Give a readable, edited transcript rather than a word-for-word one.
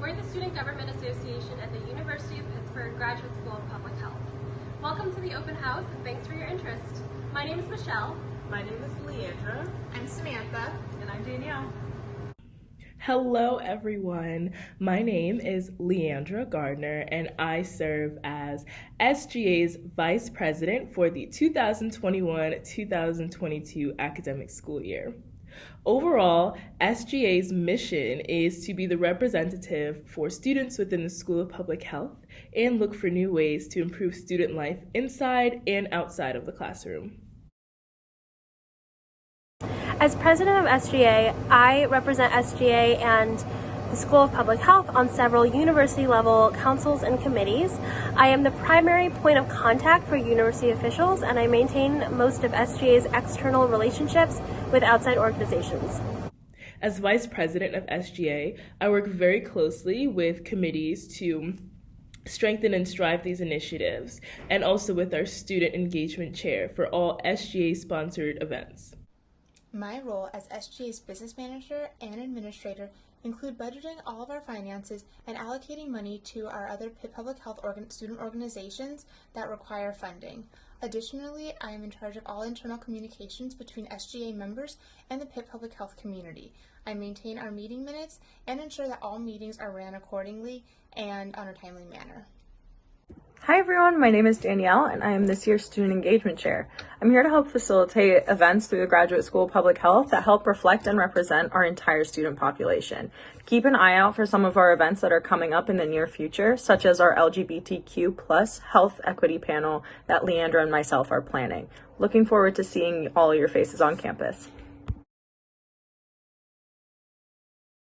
We're the Student Government Association at the University of Pittsburgh Graduate School of Public Health. Welcome to the open house and thanks for your interest. My name is Michelle. My name is Leandra. I'm Samantha. And I'm Danielle. Hello everyone, my name is Leandra Gardner and I serve as SGA's Vice President for the 2021-2022 academic school year. Overall, SGA's mission is to be the representative for students within the School of Public Health and look for new ways to improve student life inside and outside of the classroom. As president of SGA, I represent SGA and the School of Public Health on several university-level councils and committees. I am the primary point of contact for university officials, and I maintain most of SGA's external relationships with outside organizations. As vice president of SGA, I work very closely with committees to strengthen and strive these initiatives, and also with our student engagement chair for all SGA-sponsored events. My role as SGA's business manager and administrator include budgeting all of our finances and allocating money to our other Pitt Public Health student organizations that require funding. Additionally, I am in charge of all internal communications between SGA members and the Pitt Public Health community. I maintain our meeting minutes and ensure that all meetings are ran accordingly and on a timely manner. Hi everyone, my name is Danielle and I am this year's Student Engagement Chair. I'm here to help facilitate events through the Graduate School of Public Health that help reflect and represent our entire student population. Keep an eye out for some of our events that are coming up in the near future, such as our LGBTQ+ Health Equity Panel that Leandra and myself are planning. Looking forward to seeing all your faces on campus.